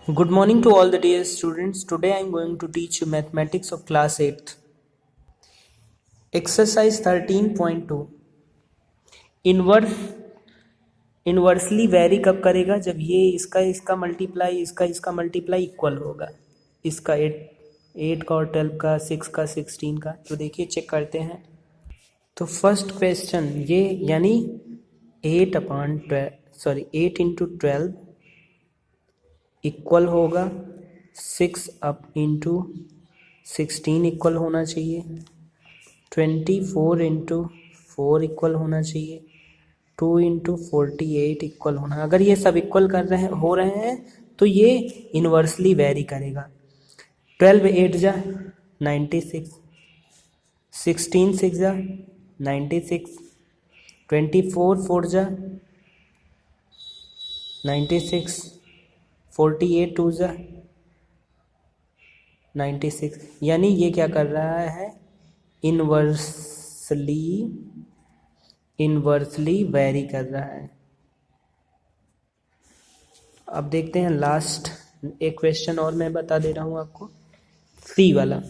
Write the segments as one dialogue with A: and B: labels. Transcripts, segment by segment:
A: Good morning to all the dear students. Today I am going to teach you mathematics of class 8th. Exercise 13.2. Inversely very कब करेगा? जब ये इसका multiply इसका multiply equal होगा, इसका 8 का और 12 का, 6 का 16 का। तो देखिए चेक करते हैं। तो फर्स्ट क्वेश्चन ये यानी 8 इंटू 12 इक्वल होगा 6 अप इंटू 16 इक्वल होना चाहिए, 24 इंटू 4 इक्वल होना चाहिए, 2 इंटू 48 इक्वल होना। अगर ये सब इक्वल हो रहे हैं तो ये इन्वर्सली वेरी करेगा। 12 8 जा 96, 16 6 जा 96, 24 4 जा 96, 48 2 जा 96। यानी ये क्या कर रहा है? इन्वर्सली वेरी कर रहा है। अब देखते हैं लास्ट एक क्वेश्चन और मैं बता दे रहा हूँ आपको, सी वाला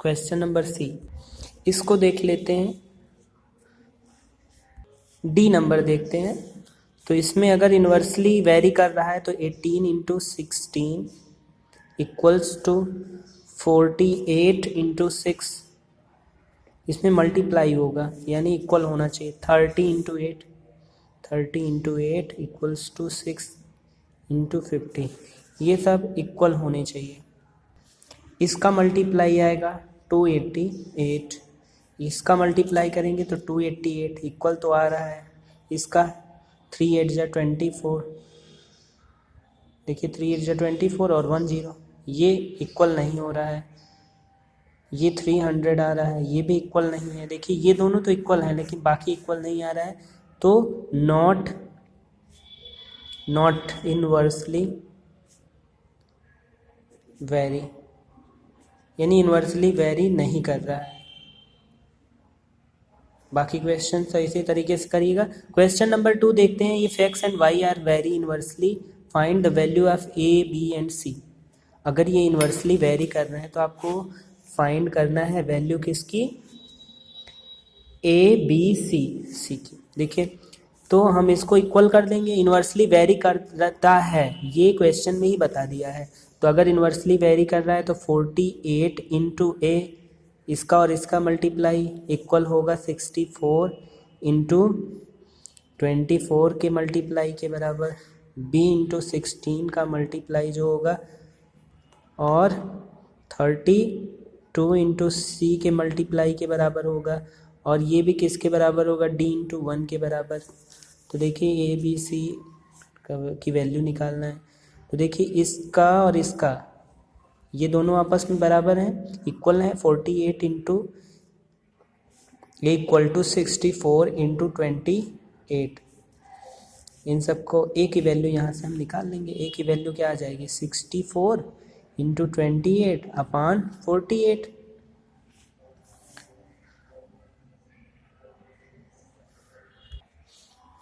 A: क्वेश्चन नंबर सी। इसको देख लेते हैं, डी नंबर देखते हैं। तो इसमें अगर इन्वर्सली वेरी कर रहा है तो 18 इंटू 16 इक्वल्स टू 48 इंटू 6, इसमें मल्टीप्लाई होगा यानी इक्वल होना चाहिए 30 इंटू 8 इक्वल्स टू 6 इंटू 50। ये सब इक्वल होने चाहिए। इसका मल्टीप्लाई आएगा 288, इसका मल्टीप्लाई करेंगे तो 288 इक्वल तो आ रहा है। इसका 3 8 जा 24, देखिए 3 8 जा 24 और 1 0, ये इक्वल नहीं हो रहा है। ये 300 आ रहा है, ये भी इक्वल नहीं है। देखिए ये दोनों तो इक्वल हैं लेकिन बाकी इक्वल नहीं आ रहा है, तो नॉट इन्वर्सली वेरी, यानी इन्वर्सली वेरी नहीं कर रहा है। बाकी क्वेश्चन तो इसी तरीके से करिएगा। क्वेश्चन नंबर 2 देखते हैं। If X and Y are vary inversely find the value of A B and C. अगर ये इन्वर्सली वेरी कर रहे हैं तो आपको फाइंड करना है वैल्यू किसकी? ए बी सी की। देखिए तो हम इसको इक्वल कर देंगे। इन्वर्सली वेरी करता है, ये क्वेश्चन में ही बता दिया है। तो अगर इन्वर्सली वेरी कर रहा है तो 48 इंटू ए, इसका और इसका मल्टीप्लाई इक्वल होगा 64 इंटू 24 के मल्टीप्लाई के बराबर, बी इंटू 16 का मल्टीप्लाई जो होगा, और 32 इंटू सी के मल्टीप्लाई के बराबर होगा, और ये भी किसके बराबर होगा? डी इंटू 1 के बराबर। तो देखिए ए बी सी की वैल्यू निकालना है। तो देखिए इसका और इसका ये दोनों आपस में बराबर हैं, इक्वल हैं। 48 into a equal to 64 into 28। इन सबको ए की वैल्यू यहाँ से हम निकाल लेंगे। ए की वैल्यू क्या आ जाएगी? 64 इंटू 28 अपॉन 48।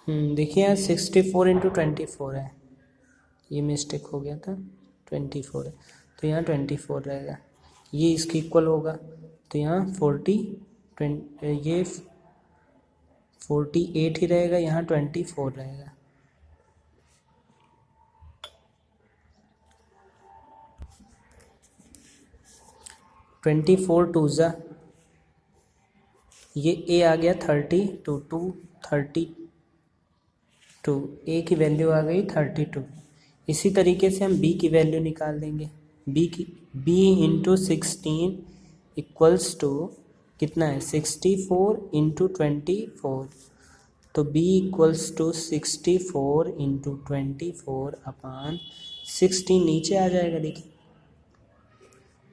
A: देखिए यहाँ 64 इंटू 24 है, ये मिस्टेक हो गया था, 24 है तो यहाँ 24 रहेगा। ये इसके इक्वल होगा तो यहाँ 48 ही रहेगा, यहाँ 24 रहेगा। ट्वेंटी फोर टू ज़ा, ये ए आ गया 32, ए की वैल्यू आ गई 32। इसी तरीके से हम बी की वैल्यू निकाल देंगे। बी इंटू 16 इक्वल्स टू कितना है? 64 इंटू 24। तो b equals to 64 into 24 upon 16 नीचे आ जाएगा। देखिए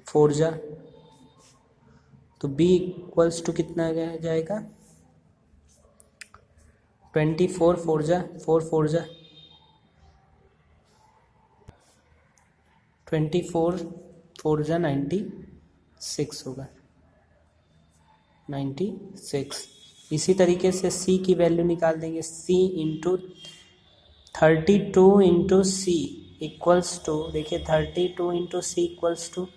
A: 4 जा, तो b इक्वल्स टू कितना आ जाएगा? 24 4 जा 4 जा 24 4 जा 96 होगा, 96। इसी तरीके से c की वैल्यू निकाल देंगे। c into 32 into C equals to, देखिए 32 इंटू सी इक्वल्स टू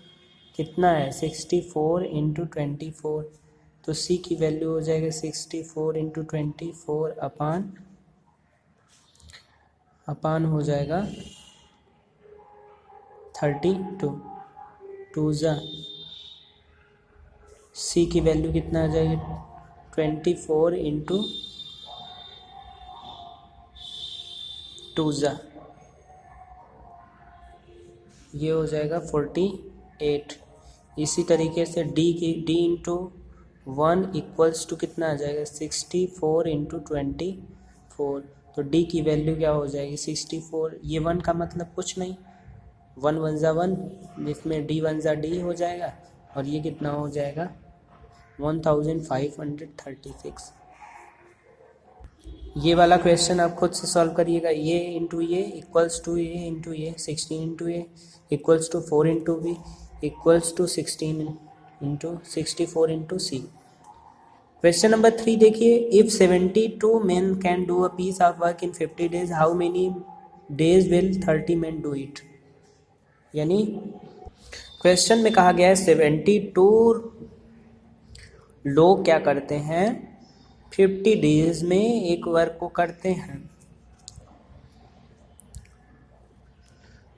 A: कितना है 64 इंटू 24, तो सी की वैल्यू हो जाएगा 64 इंटू 24 अपान हो जाएगा 32, टू जा सी की वैल्यू कितना आ जाएगी 24 इंटू टू जा, ये हो जाएगा 48। इसी तरीके से डी इंटू 1 इक्वल्स टू कितना आ जाएगा 64 इंटू 24, तो डी की वैल्यू क्या हो जाएगी 64, ये 1 का मतलब कुछ नहीं, 1 1 जा 1, जिसमें डी 1 जा डी हो जाएगा, और ये कितना हो जाएगा 1536। ये वाला क्वेश्चन आप खुद से सॉल्व करिएगा, ये इंटू ये इक्वल्स टू ये इंटू ये 16 इंटू ये equals to 4 into B equals to 16 into 64 into C. Question number 3 देखिए, if 72 men can do a piece of work in 50 days, how many days will 30 men do it. यानी question में कहा गया है 72 लोग क्या करते हैं 50 डेज में एक वर्क को करते हैं,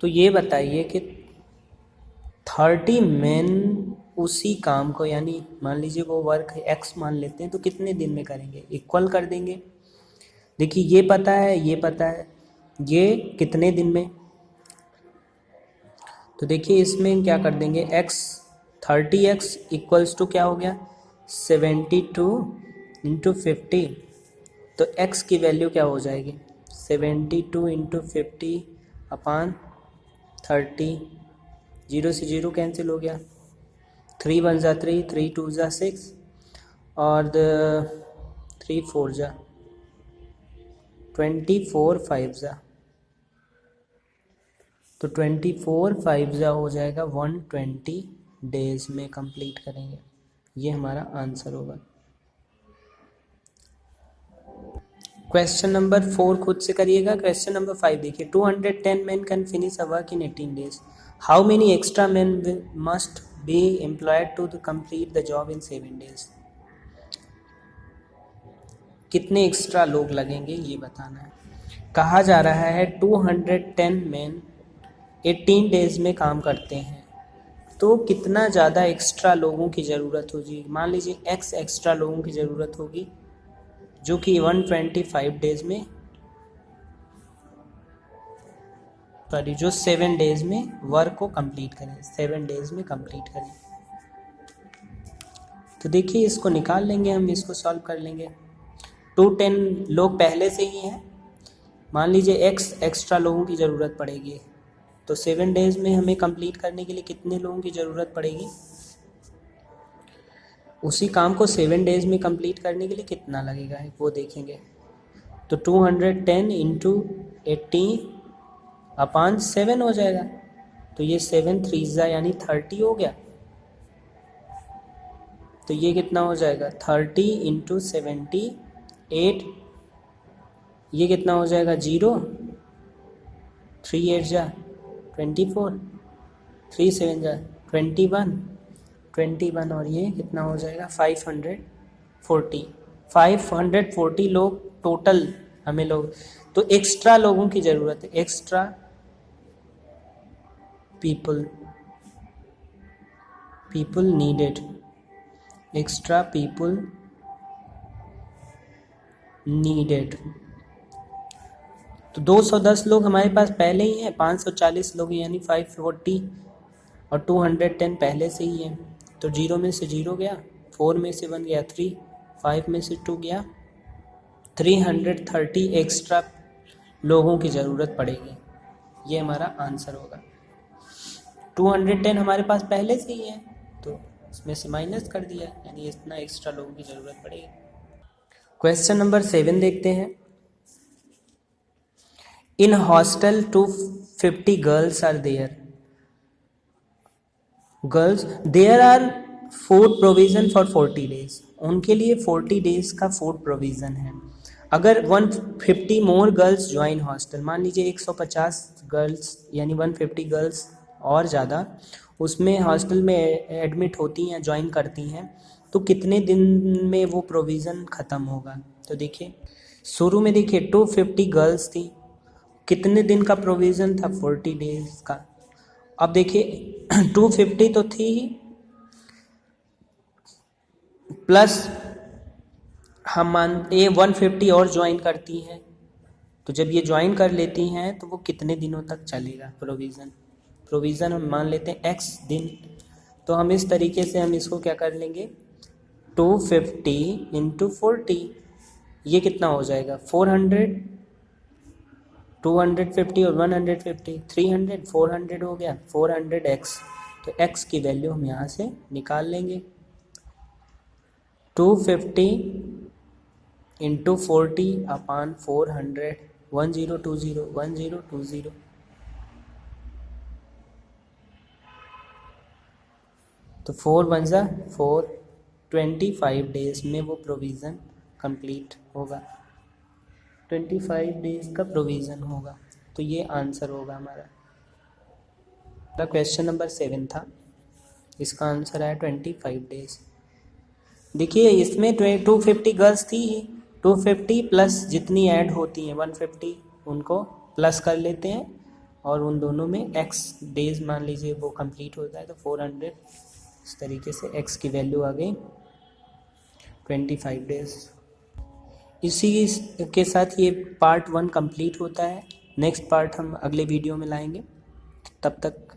A: तो ये बताइए कि 30 मेन उसी काम को, यानी मान लीजिए वो वर्क एक्स मान लेते हैं, तो कितने दिन में करेंगे, इक्वल कर देंगे। देखिए ये पता है, ये पता है, ये कितने दिन में, तो देखिए इसमें क्या कर देंगे x 30x इक्वल्स टू क्या हो गया 72 इंटू 50, तो x की वैल्यू क्या हो जाएगी 72 इंटू 50 अपान 30, 0 से 0 कैंसिल हो गया, 3 1 जा 3, 3 2 जा 6 और 3 4 जा 24 5 जा, तो 24 5 जा हो जाएगा 120 डेज में कंप्लीट करेंगे, ये हमारा आंसर होगा। क्वेश्चन नंबर 4 खुद से करिएगा। क्वेश्चन नंबर 5 देखिए, 210 men can finish a work in 18 days. How many extra men must be employed to complete the job in 7 days? कितने एक्स्ट्रा लोग लगेंगे ये बताना है। कहा जा रहा है 210 men 18 डेज में काम करते हैं, तो कितना ज़्यादा एक्स्ट्रा लोगों की ज़रूरत होगी। मान लीजिए x एक्स्ट्रा लोगों की ज़रूरत होगी जो कि 125 डेज में, सॉरी जो 7 डेज में वर्क को कंप्लीट करें, 7 डेज में कंप्लीट करें। तो देखिए इसको निकाल लेंगे हम, इसको सॉल्व कर लेंगे। 210 लोग पहले से ही हैं, मान लीजिए x एक्स्ट्रा लोगों की ज़रूरत पड़ेगी, तो 7 डेज में हमें कंप्लीट करने के लिए कितने लोगों की ज़रूरत पड़ेगी, उसी काम को 7 डेज में कंप्लीट करने के लिए कितना लगेगा वो देखेंगे। तो 210 इंटू 80 अपान 7 हो जाएगा, तो ये 7 3 जा यानी 30 हो गया, तो ये कितना हो जाएगा 30 इंटू 78, ये कितना हो जाएगा 0, 3 8 जा 24, 3 7 जा 21 और ये कितना हो जाएगा 540 लोग टोटल हमें लोग, तो एक्स्ट्रा लोगों की ज़रूरत है, extra people needed, extra people needed. तो 210 लोग हमारे पास पहले ही हैं, 540 लोग यानी 540 और 210 पहले से ही हैं, तो 0 में से 0 गया, 4 में से 1 गया 3, 5 में से 2 गया, 330 एक्स्ट्रा लोगों की ज़रूरत पड़ेगी, ये हमारा आंसर होगा। 210 हमारे पास पहले से ही है, तो इसमें से माइनस कर दिया, यानी इतना एक्स्ट्रा लोगों की ज़रूरत पड़ेगी। क्वेश्चन नंबर 7 देखते हैं। In hostel 250 girls are there, there are food provision for 40 days, उनके लिए 40 डेज का फूड प्रोविज़न है। अगर 150 मोर गर्ल्स ज्वाइन हॉस्टल, मान लीजिए 150 गर्ल्स यानी 150 गर्ल्स और ज़्यादा उसमें हॉस्टल में एडमिट होती हैं, ज्वाइन करती हैं, तो कितने दिन में वो प्रोविज़न ख़त्म होगा। तो देखिए शुरू में देखिए 250 गर्ल्स थी, कितने दिन का प्रोविज़न था, 40 डेज का। अब देखिए 250 तो थी ही, प्लस हम मानते 150 और ज्वाइन करती हैं, तो जब ये ज्वाइन कर लेती हैं तो वो कितने दिनों तक चलेगा प्रोविज़न हम मान लेते हैं x दिन। तो हम इस तरीके से हम इसको क्या कर लेंगे, 250 इंटू 40, ये कितना हो जाएगा 400, 250 और 150, 300, 400 हो गया, 400x। तो x की वैल्यू हम यहाँ से निकाल लेंगे, 250 इंटू 40 अपान 400, 1020, 1020। तो 4 1 जा 4, 25 डेज में वो प्रोविज़न कंप्लीट होगा, 25 डेज का प्रोविज़न होगा। तो ये आंसर होगा हमारा। द क्वेश्चन नंबर 7 था, इसका आंसर है 25 डेज। देखिए इसमें 250 गर्ल्स थी ही, 250 प्लस जितनी ऐड होती हैं 150 उनको प्लस कर लेते हैं और उन दोनों में x डेज मान लीजिए वो कंप्लीट होता है, तो 400, इस तरीके से x की वैल्यू आ गई 25 डेज। इसी के साथ ये पार्ट 1 कंप्लीट होता है। नेक्स्ट पार्ट हम अगले वीडियो में लाएंगे। तब तक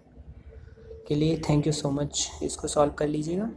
A: के लिए थैंक यू सो मच। इसको सॉल्व कर लीजिएगा।